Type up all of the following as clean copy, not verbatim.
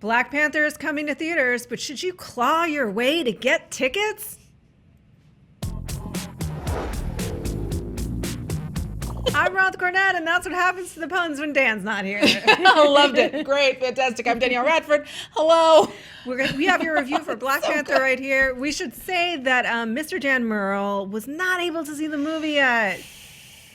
Black Panther is coming to theaters, but should you claw your way to get tickets? I'm Roth Cornet, and that's what happens to the puns when Dan's not here. I loved it. Great. Fantastic. I'm Danielle Radford. Hello. We have your review for Black Panther good. Right here. We should say that Mr. Dan Murrell was not able to see the movie yet.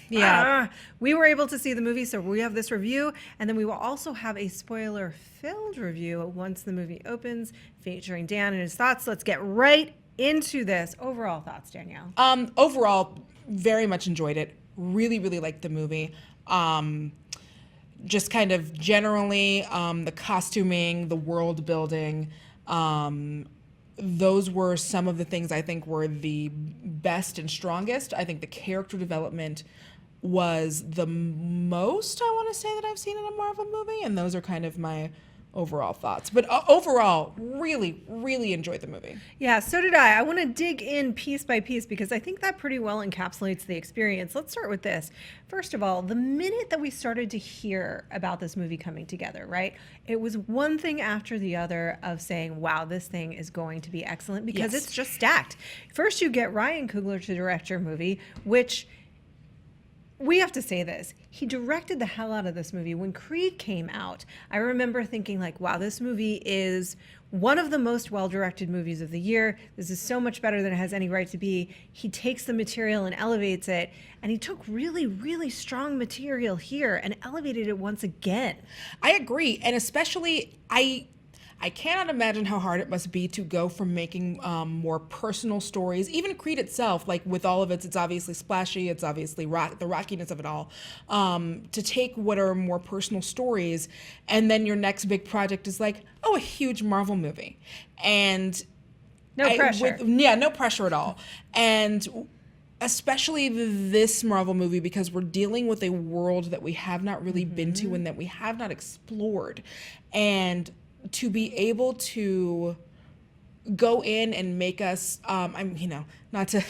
Yeah. We were able to see the movie, so we have this review, and then we will also have a spoiler-filled review once the movie opens, featuring Dan and his thoughts. Let's get right into this. Overall thoughts, Danielle? Overall, very much enjoyed it. Really, really liked the movie. Just kind of generally, the costuming, the world building, those were some of the things I think were the best and strongest. I think the character development was the most, I want to say, that I've seen in a Marvel movie, and those are kind of my overall thoughts. But overall, really, really enjoyed the movie. Yeah, so did I. I want to dig in piece by piece because I think that pretty well encapsulates the experience. Let's start with this. First of all, the minute that we started to hear about this movie coming together, right? It was one thing after the other of saying, wow, this thing is going to be excellent because It's just stacked. First, you get Ryan Coogler to direct your movie, which... we have to say this. He directed the hell out of this movie. When Creed came out, I remember thinking like, wow, this movie is one of the most well-directed movies of the year. This is so much better than it has any right to be. He takes the material and elevates it. And he took really, really strong material here and elevated it once again. I agree. And especially, I cannot imagine how hard it must be to go from making more personal stories, even Creed itself, like with all of it's obviously splashy, it's obviously the rockiness of it all, to take what are more personal stories, and then your next big project is like, oh, a huge Marvel movie. And no pressure. No pressure at all. And especially this Marvel movie, because we're dealing with a world that we have not really been to and that we have not explored. And to be able to go in and make us, not to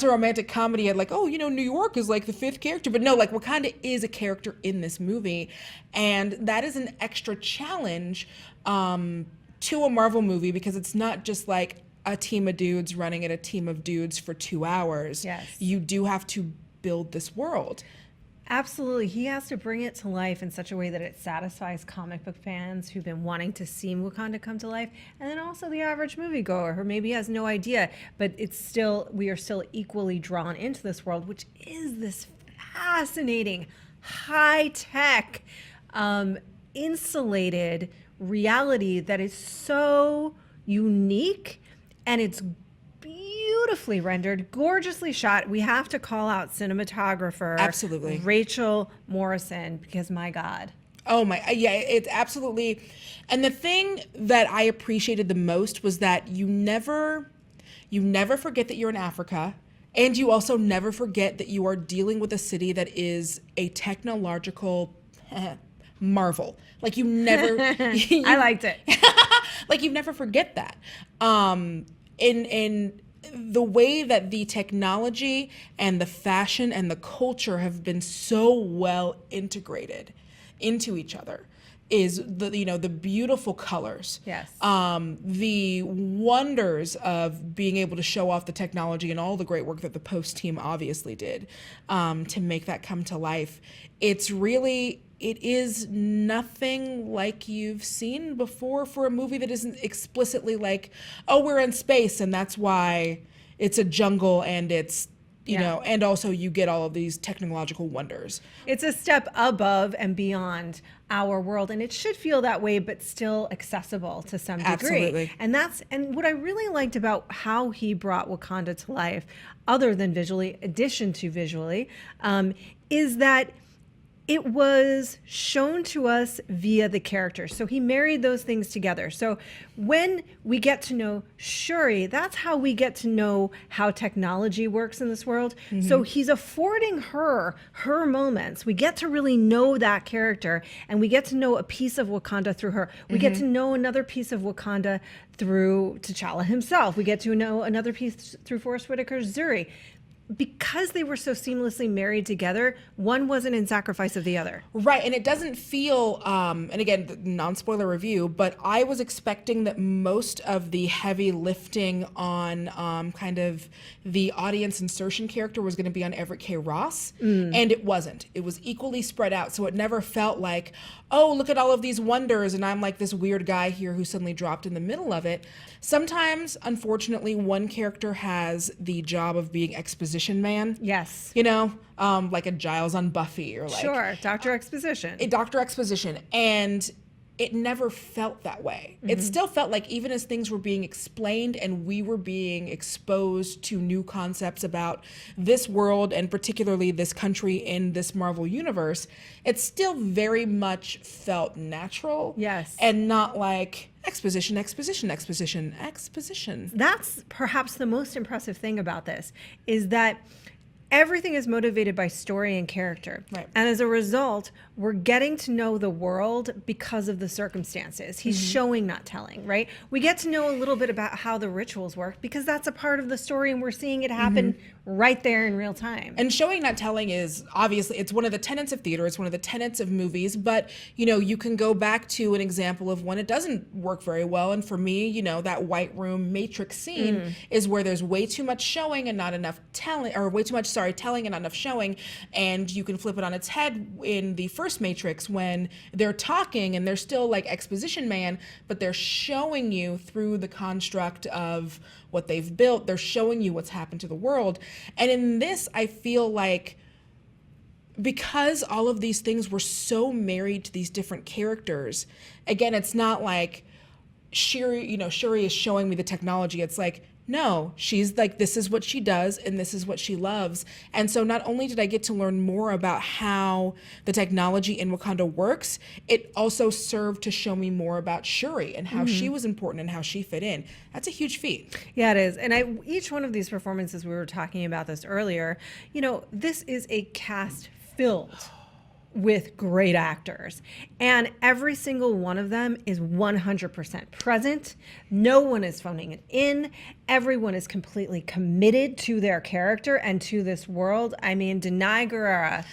romantic comedy at like, oh, New York is like the fifth character, but no, like Wakanda is a character in this movie, and that is an extra challenge to a Marvel movie because it's not just like a team of dudes running at a team of dudes for 2 hours. Yes, you do have to build this world. Absolutely. He has to bring it to life in such a way that it satisfies comic book fans who've been wanting to see Wakanda come to life, and then also the average moviegoer who maybe has no idea, but we are still equally drawn into this world, which is this fascinating, high-tech, insulated reality that is so unique, and it's beautifully rendered, gorgeously shot. We have to call out cinematographer absolutely Rachel Morrison, because my God. Oh my, yeah, it's absolutely. And the thing that I appreciated the most was that you never forget that you're in Africa, and you also never forget that you are dealing with a city that is a technological marvel. Like you never I liked it. Like you never forget that. In the way that the technology and the fashion and the culture have been so well integrated into each other is the beautiful colors. Yes. The wonders of being able to show off the technology and all the great work that the Post team obviously did to make that come to life. It is nothing like you've seen before for a movie that isn't explicitly like, oh, we're in space and that's why it's a jungle and it's, and also you get all of these technological wonders. It's a step above and beyond our world, and it should feel that way, but still accessible to some degree. Absolutely. And what I really liked about how he brought Wakanda to life, other than addition to visually, is that it was shown to us via the characters. So he married those things together. So when we get to know Shuri, that's how we get to know how technology works in this world. Mm-hmm. So he's affording her moments. We get to really know that character, and we get to know a piece of Wakanda through her. We get to know another piece of Wakanda through T'Challa himself. We get to know another piece through Forest Whitaker's Zuri. because they were so seamlessly married together, one wasn't in sacrifice of the other. Right, and it doesn't feel, and again, non-spoiler review, but I was expecting that most of the heavy lifting on kind of the audience insertion character was going to be on Everett K. Ross, and it wasn't. It was equally spread out, so it never felt like, oh, look at all of these wonders, and I'm like this weird guy here who suddenly dropped in the middle of it. Sometimes, unfortunately, one character has the job of being exposition man. Yes. You know, like a Giles on Buffy, or like Sure, Dr. Exposition. Dr. Exposition. And it never felt that way. It still felt like even as things were being explained and we were being exposed to new concepts about this world and particularly this country in this Marvel universe, it still very much felt natural. Yes. And not like exposition, exposition, exposition, exposition. That's perhaps the most impressive thing about this, is that everything is motivated by story and character. Right. And as a result, we're getting to know the world because of the circumstances. He's showing, not telling, right? We get to know a little bit about how the rituals work because that's a part of the story and we're seeing it happen right there in real time. And showing, not telling is obviously, it's one of the tenets of theater, it's one of the tenets of movies, but you know, you can go back to an example of when it doesn't work very well. And for me, you know, that White Room Matrix scene is where there's way too much showing and not enough telling, or way too much, telling and not enough showing. And you can flip it on its head in the first Matrix when they're talking and they're still like exposition man, but they're showing you through the construct of what they've built. They're showing you what's happened to the world. And in this, I feel like because all of these things were so married to these different characters, again, it's not like Shuri is showing me the technology. It's like, no, she's like, this is what she does and this is what she loves. And so not only did I get to learn more about how the technology in Wakanda works, it also served to show me more about Shuri and how she was important and how she fit in. That's a huge feat. Yeah, it is. And each one of these performances, we were talking about this earlier, you know, this is a cast filled with great actors. And every single one of them is 100% present. No one is phoning it in. Everyone is completely committed to their character and to this world. I mean, Denai Guerrera.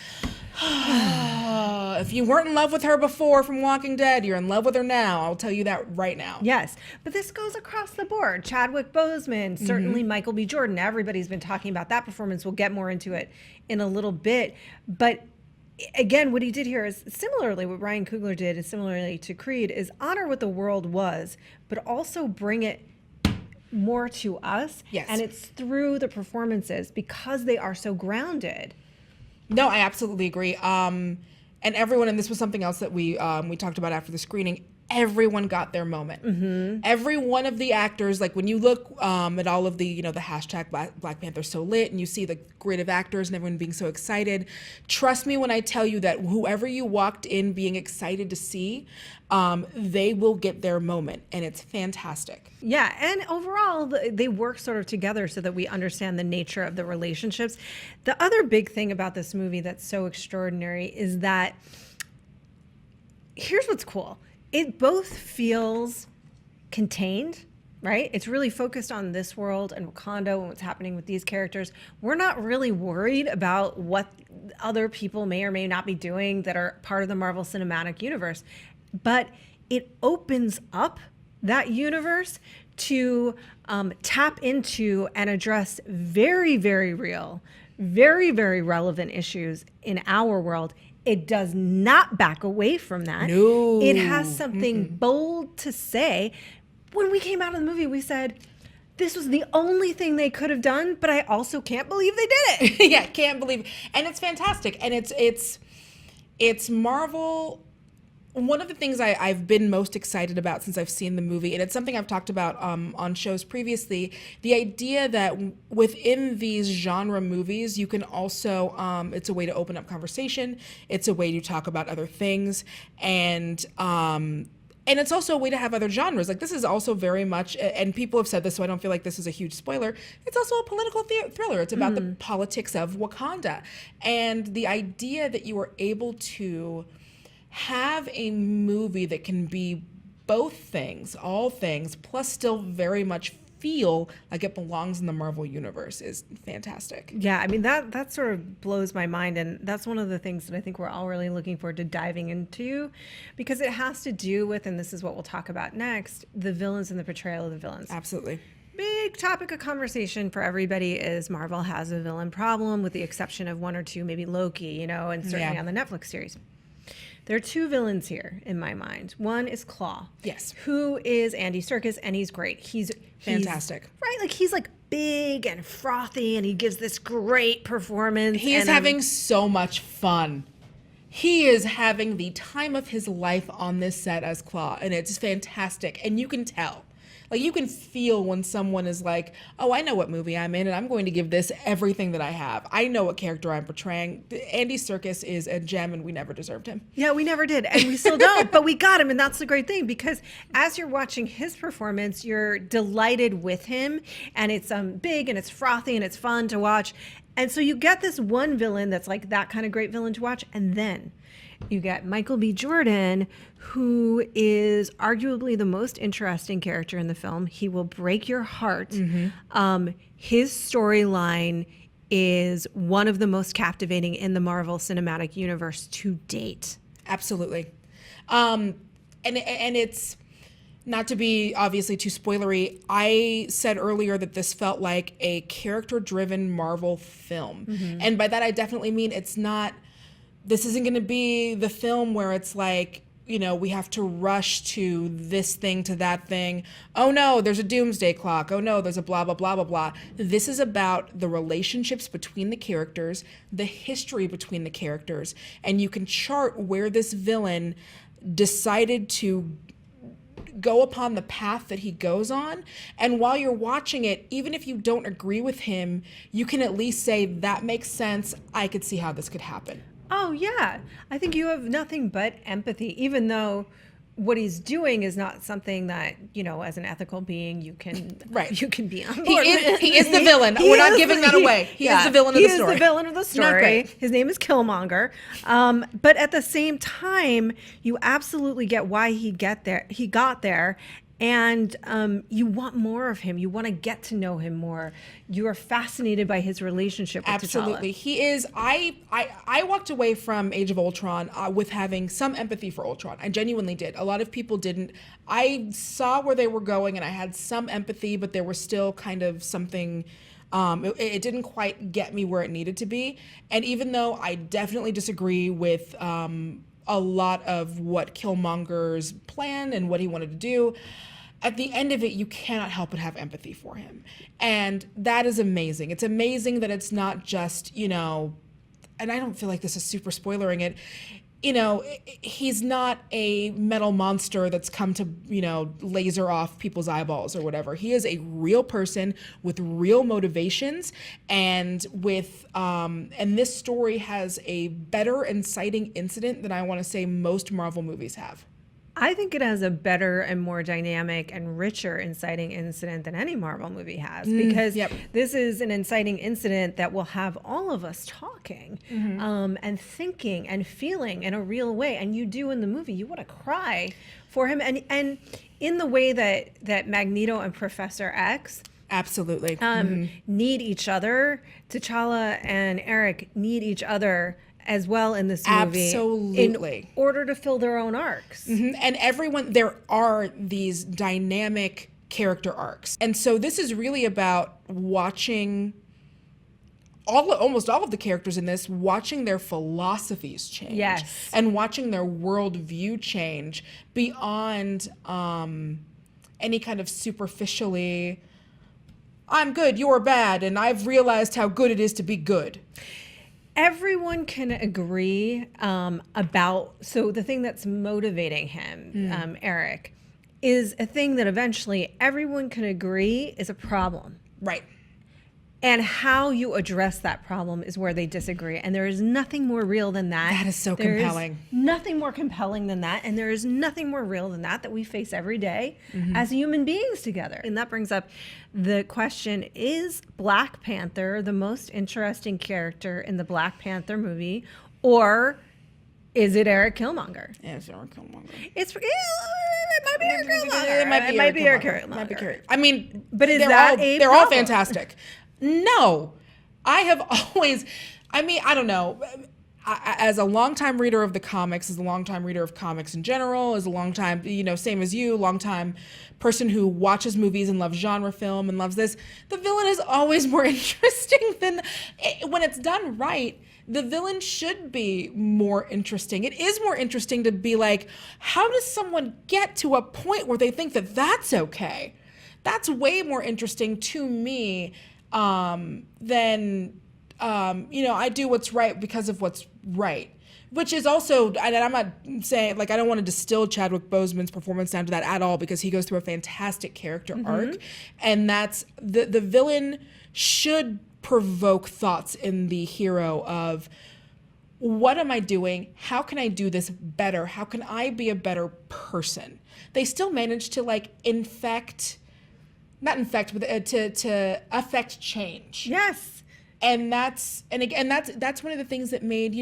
If you weren't in love with her before from Walking Dead, you're in love with her now. I'll tell you that right now. Yes, but this goes across the board. Chadwick Boseman, certainly Michael B. Jordan. Everybody's been talking about that performance. We'll get more into it in a little bit. But again, what he did here is similarly, what Ryan Coogler did is similarly to Creed, is honor what the world was, but also bring it more to us. Yes. And it's through the performances because they are so grounded. No, I absolutely agree. And everyone, and this was something else that we talked about after the screening, everyone got their moment. Every one of the actors, like when you look at all of the, you know, the hashtag Black Panther so lit, and you see the grid of actors and everyone being so excited, trust me when I tell you that whoever you walked in being excited to see, they will get their moment, and it's fantastic. Yeah, and overall, they work sort of together so that we understand the nature of the relationships. The other big thing about this movie that's so extraordinary is that, here's what's cool. It both feels contained, right? It's really focused on this world and Wakanda and what's happening with these characters. We're not really worried about what other people may or may not be doing that are part of the Marvel Cinematic Universe. But it opens up that universe to tap into and address very, very real, very, very relevant issues in our world. It does not back away from that. No. It has something bold to say. When we came out of the movie, we said, this was the only thing they could have done, but I also can't believe they did it. Yeah, can't believe. And it's fantastic. And it's Marvel. One of the things I've been most excited about since I've seen the movie, and it's something I've talked about on shows previously, the idea that within these genre movies, you can also, it's a way to open up conversation. It's a way to talk about other things. And it's also a way to have other genres. Like, this is also very much, and people have said this, so I don't feel like this is a huge spoiler, it's also a political thriller. It's about the politics of Wakanda. And the idea that you are able to have a movie that can be both things, all things, plus still very much feel like it belongs in the Marvel universe is fantastic. Yeah, I mean, that sort of blows my mind, and that's one of the things that I think we're all really looking forward to diving into, because it has to do with, and this is what we'll talk about next, the villains and the portrayal of the villains. Absolutely. Big topic of conversation for everybody is Marvel has a villain problem, with the exception of one or two, maybe Loki, and certainly on the Netflix series. There are two villains here in my mind. One is Claw. Yes. Who is Andy Serkis, and he's great. He's fantastic. Right? Like, he's like big and frothy, and he gives this great performance. He is having so much fun. He is having the time of his life on this set as Claw, and it's fantastic. And you can tell. Like, you can feel when someone is like, oh, I know what movie I'm in, and I'm going to give this everything that I have. I know what character I'm portraying. Andy Serkis is a gem, and we never deserved him. Yeah, we never did, and we still don't, but we got him, and that's the great thing, because as you're watching his performance, you're delighted with him, and it's big, and it's frothy, and it's fun to watch. And so you get this one villain that's like that kind of great villain to watch, and then you get Michael B. Jordan, who is arguably the most interesting character in the film. He will break your heart. His storyline is one of the most captivating in the Marvel Cinematic Universe to date. Absolutely. And it's, not to be obviously too spoilery, I said earlier that this felt like a character-driven Marvel film. And by that I definitely mean this isn't going to be the film where it's like, we have to rush to this thing, to that thing. Oh no, there's a doomsday clock. Oh no, there's a blah, blah, blah, blah, blah. This is about the relationships between the characters, the history between the characters, and you can chart where this villain decided to go upon the path that he goes on. And while you're watching it, even if you don't agree with him, you can at least say, that makes sense. I could see how this could happen. Oh, yeah. I think you have nothing but empathy, even though what he's doing is not something that, as an ethical being, you can you can be on board with. He is the villain. We're not giving that away. He is the villain of the story. He is the villain of the story. Not great. His name is Killmonger. But at the same time, you absolutely get why he got there. And you want more of him. You want to get to know him more. You are fascinated by his relationship with Absolutely. T'Challa. He is. I walked away from Age of Ultron with having some empathy for Ultron. I genuinely did. A lot of people didn't. I saw where they were going, and I had some empathy, but there was still kind of something. It didn't quite get me where it needed to be. And even though I definitely disagree with a lot of what Killmonger's plan and what he wanted to do, at the end of it, you cannot help but have empathy for him. And that is amazing. It's amazing that it's not just, and I don't feel like this is super spoilering it, he's not a metal monster that's come to, laser off people's eyeballs or whatever. He is a real person with real motivations, and and this story has a better inciting incident than I want to say most Marvel movies have. I think it has a better and more dynamic and richer inciting incident than any Marvel movie has, because this is an inciting incident that will have all of us talking and thinking and feeling in a real way. And you do in the movie. You want to cry for him. And in the way that Magneto and Professor X absolutely need each other, T'Challa and Eric need each other as well in this movie. Absolutely. In order to fill their own arcs. And there are these dynamic character arcs. And so this is really about watching almost all of the characters in this, watching their philosophies change. Yes. And watching their worldview change beyond any kind of superficially, I'm good, you're bad, and I've realized how good it is to be good. Everyone can agree so the thing that's motivating him, Eric, is a thing that eventually everyone can agree is a problem. Right. And how you address that problem is where they disagree. And there is nothing more real than that. That is so compelling. Nothing more compelling than that. And there is nothing more real than that we face every day as human beings together. And that brings up the question, is Black Panther the most interesting character in the Black Panther movie? Or Is it Eric Killmonger? Yeah, it's Eric Killmonger. It might be Eric Killmonger. It might be Eric Killmonger. Might be Eric. I mean, But is they're that all, a they're all problem? fantastic. No, I have always. I mean, I don't know. As a longtime reader of the comics, as a longtime reader of comics in general, as a longtime, same as you, longtime person who watches movies and loves genre film and loves this, the villain is always more interesting than when it's done right. The villain should be more interesting. It is more interesting to be like, how does someone get to a point where they think that that's okay? That's way more interesting to me than, I do what's right because of what's right. Which is also, and I'm not saying, like, I don't want to distill Chadwick Boseman's performance down to that at all, because he goes through a fantastic character arc. And that's, the villain should provoke thoughts in the hero of, what am I doing? How can I do this better? How can I be a better person? They still manage to, like, to affect change. Yes. And that's one of the things that made,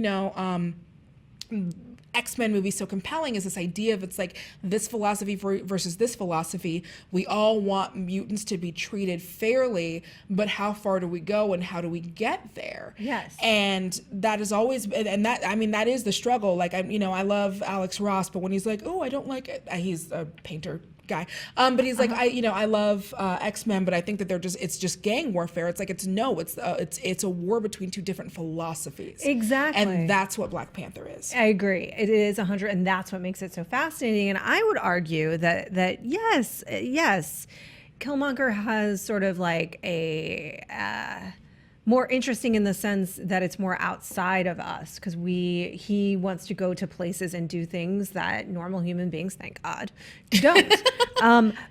X-Men movies so compelling, is this idea of, it's like this philosophy versus this philosophy. We all want mutants to be treated fairly, but how far do we go and how do we get there? Yes. And that is always, and that, I mean, that is the struggle. Like, I love Alex Ross, but when he's like, oh, I don't like it, he's a painter guy, but he's like, I love X-Men, but I think that it's just gang warfare. It's like, it's a war between two different philosophies. Exactly. And that's what Black Panther is. I agree. It is 100, and that's what makes it so fascinating. And I would argue that yes, Killmonger has sort of like a more interesting in the sense that it's more outside of us, because he wants to go to places and do things that normal human beings, thank God, don't.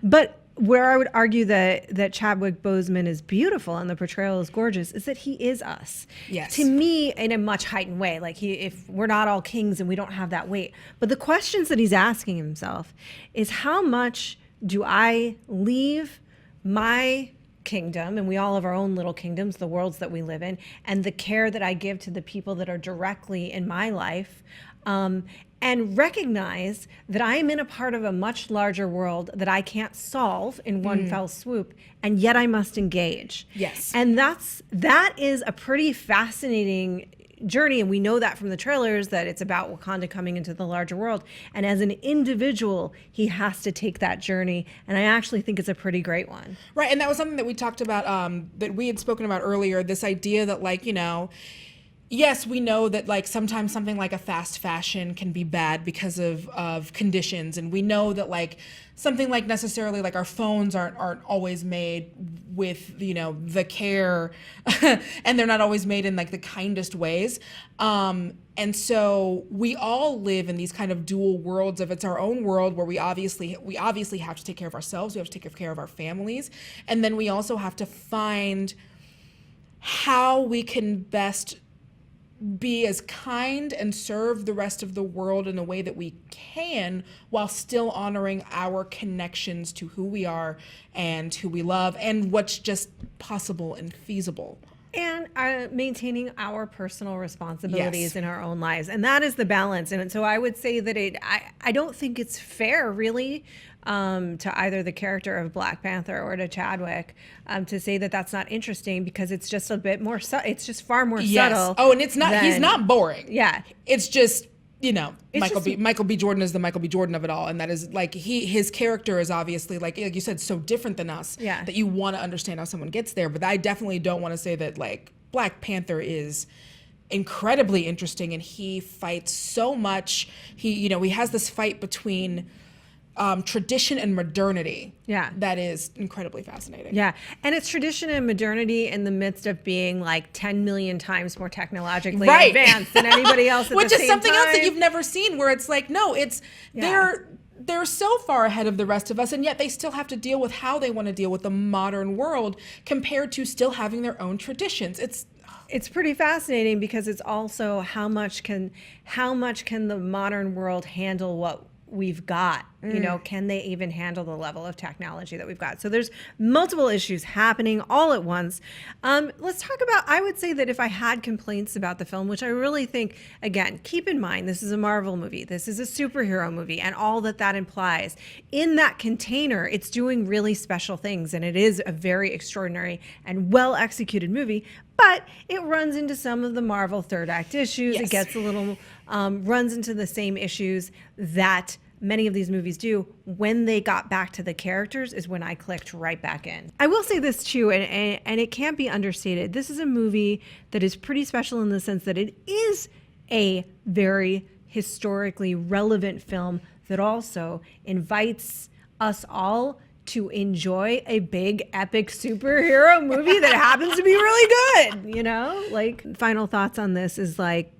But where I would argue that Chadwick Boseman is beautiful and the portrayal is gorgeous is that he is us. Yes. To me, in a much heightened way. Like, if we're not all kings and we don't have that weight. But the questions that he's asking himself is, how much do I leave my kingdom, and we all have our own little kingdoms, the worlds that we live in, and the care that I give to the people that are directly in my life, and recognize that I am in a part of a much larger world that I can't solve in one fell swoop, and yet I must engage. Yes. And that is a pretty fascinating journey, and we know that from the trailers, that it's about Wakanda coming into the larger world, and as an individual he has to take that journey, and I actually think it's a pretty great one. Right. And that was something that we talked about, that we had spoken about earlier, this idea that, like, yes, we know that, like, sometimes something like a fast fashion can be bad because of conditions, and we know that, like, something like necessarily like our phones aren't always made with the care and they're not always made in like the kindest ways, and so we all live in these kind of dual worlds of, it's our own world where we obviously have to take care of ourselves, we have to take care of our families, and then we also have to find how we can best be as kind and serve the rest of the world in a way that we can, while still honoring our connections to who we are and who we love and what's just possible and feasible. And maintaining our personal responsibilities Yes. in our own lives. And that is the balance. And so I would say that I don't think it's fair, really, to either the character of Black Panther or to Chadwick, to say that that's not interesting, because it's just a bit more, it's just far more subtle. Oh, and it's not, he's not boring. Yeah. It's just, Michael just- B. Jordan is the Michael B. Jordan of it all. And that is like, his character is obviously, like you said, so different than us, Yeah. that you want to understand how someone gets there. But I definitely don't want to say that, like, Black Panther is incredibly interesting, and he fights so much. He has this fight between tradition and modernity. Yeah. That is incredibly fascinating. Yeah. And it's tradition and modernity in the midst of being like 10 million times more technologically Right. advanced than anybody else at Which the is same something else that time. you've never seen, where it's like, no, it's Yeah. they're so far ahead of the rest of us, and yet they still have to deal with how they want to deal with the modern world compared to still having their own traditions. It's pretty fascinating, because it's also how much can the modern world handle what we've got You know, can they even handle the level of technology that we've got? So there's multiple issues happening all at once. Let's talk about, I would say that if I had complaints about the film, which I really think, again, keep in mind, this is a Marvel movie, this is a superhero movie, and all that that implies. In that container, it's doing really special things, and it is a very extraordinary and well executed movie, but it runs into some of the Marvel third act issues. Yes. It gets a little, runs into the same issues that many of these movies do. When they got back to the characters is when I clicked right back in. I will say this too, and it can't be understated. This is a movie that is pretty special in the sense that it is a very historically relevant film that also invites us all to enjoy a big epic superhero movie that happens to be really good, you know? Like, final thoughts on this is like,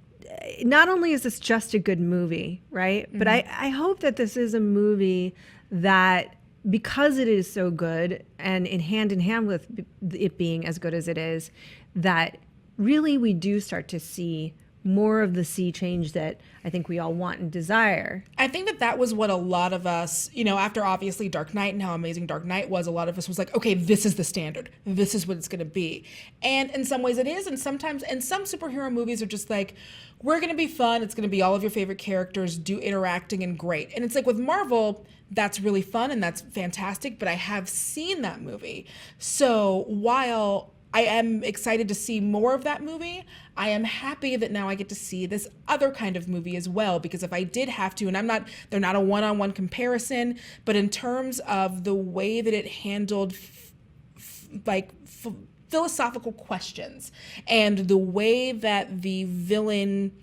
not only is this just a good movie, right? But I hope that this is a movie that, because it is so good and in hand with it being as good as it is, that really we do start to see more of the sea change that I think we all want and desire. I think that that was what a lot of us, you know, after obviously Dark Knight and how amazing Dark Knight was, a lot of us was like, okay, this is the standard. This is what it's going to be. And in some ways it is. And sometimes, and some superhero movies are just like, we're going to be fun. It's going to be all of your favorite characters do interacting and great. And it's like with Marvel, that's really fun and that's fantastic. But I have seen that movie. So while I am excited to see more of that movie, I am happy that now I get to see this other kind of movie as well, because if I did have to, and they're not a one-on-one comparison, but in terms of the way that it handled philosophical questions and the way that the villain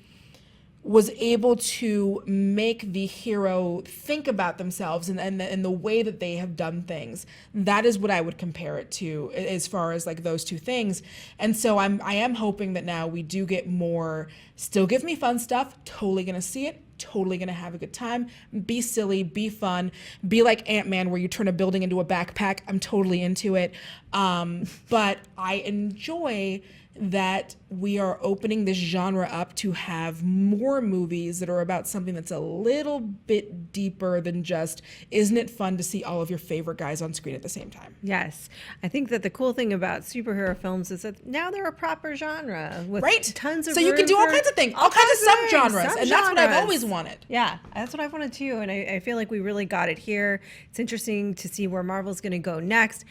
was able to make the hero think about themselves and the way that they have done things. That is what I would compare it to as far as like those two things. And so I am hoping that now we do get more, still give me fun stuff, totally gonna see it, totally gonna have a good time, be silly, be fun, be like Ant-Man where you turn a building into a backpack. I'm totally into it. But I enjoy that we are opening this genre up to have more movies that are about something that's a little bit deeper than just, isn't it fun to see all of your favorite guys on screen at the same time? Yes. I think that the cool thing about superhero films is that now they're a proper genre with tons of so you can do all kinds of things, all kinds of subgenres, and that's what I've always wanted. Yeah, that's what I've wanted too, and I feel like we really got it here. It's interesting to see where Marvel's going to go next.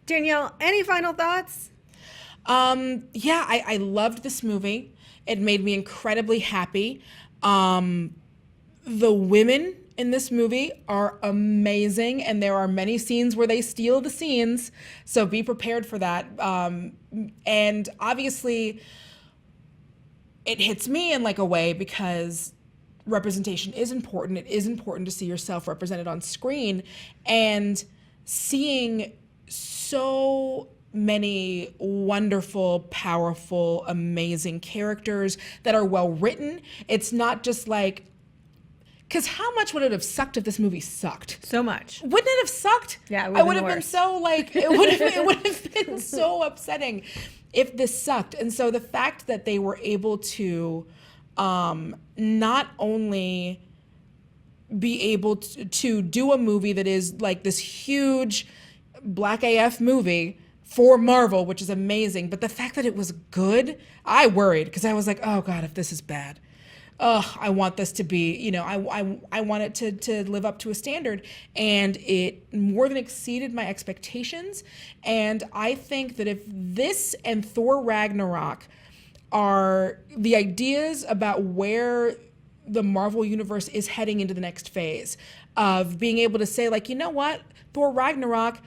Danielle, any final thoughts? Yeah, I loved this movie. It made me incredibly happy. The women in this movie are amazing, and there are many scenes where they steal the scenes, so be prepared for that. And obviously, it hits me in like a way because representation is important. It is important to see yourself represented on screen, and seeing so many wonderful, powerful, amazing characters that are well written. It's not just like, because how much would it have sucked if this movie sucked? So much. Wouldn't it have sucked? Yeah, it would have been so like, it would have been so upsetting if this sucked. And so the fact that they were able to not only be able to do a movie that is like this huge Black AF movie for Marvel, which is amazing, but the fact that it was good, I worried, because I was like, oh God, if this is bad, I want this to be, you know, I want it to live up to a standard, and it more than exceeded my expectations. And I think that if this and Thor Ragnarok are the ideas about where the Marvel universe is heading into the next phase of being able to say, like, you know what, Thor Ragnarok,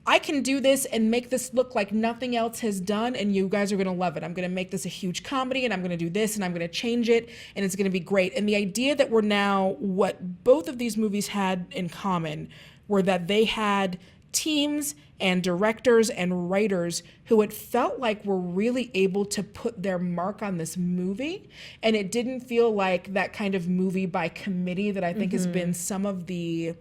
I can do this and make this look like nothing else has done, and you guys are going to love it. I'm going to make this a huge comedy, and I'm going to do this, and I'm going to change it, and it's going to be great. And the idea that we're now, what both of these movies had in common were that they had teams and directors and writers who it felt like were really able to put their mark on this movie. And it didn't feel like that kind of movie by committee that I think has been some of the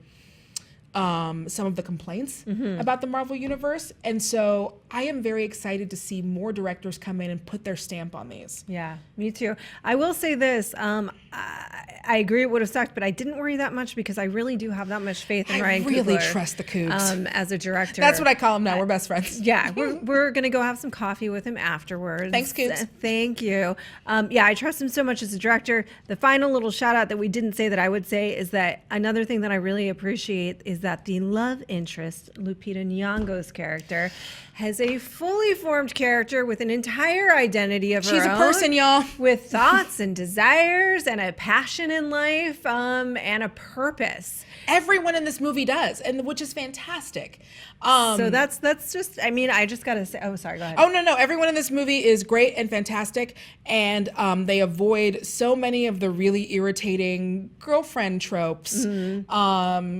some of the complaints about the Marvel Universe. And so I am very excited to see more directors come in and put their stamp on these. Yeah, me too. I will say this. I agree it would have sucked, but I didn't worry that much because I really do have that much faith in Ryan I really Coogler, trust the Cougs. as a director. That's what I call him now. We're best friends. Yeah, we're going to go have some coffee with him afterwards. Thanks, Cougs. Thank you. Yeah, I trust him so much as a director. The final little shout out that we didn't say that I would say is that another thing that I really appreciate is that the love interest, Lupita Nyong'o's character, has a fully formed character with an entire identity of her own. She's a person, y'all. With thoughts and desires and a passion in life, and a purpose. Everyone in this movie does, and which is fantastic. So that's just, I mean, I just got to say, oh, sorry, go ahead. Oh, no. Everyone in this movie is great and fantastic, and they avoid so many of the really irritating girlfriend tropes.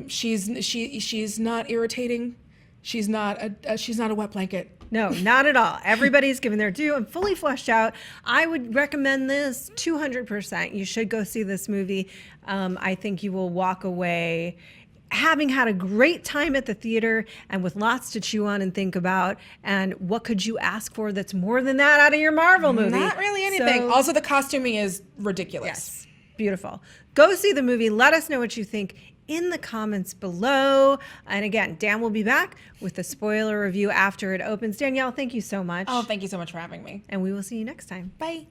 She's not irritating. She's not a wet blanket. No, not at all. Everybody's given their due and fully fleshed out. I would recommend this 200%. You should go see this movie. I think you will walk away having had a great time at the theater and with lots to chew on and think about. And what could you ask for that's more than that out of your Marvel movie? Not really anything. So, also, the costuming is ridiculous. yes, beautiful. Go see the movie. Let us know what you think in the comments below. And again, Dan will be back with a spoiler review after it opens. Danielle, thank you so much. Oh, thank you so much for having me. And we will see you next time. Bye.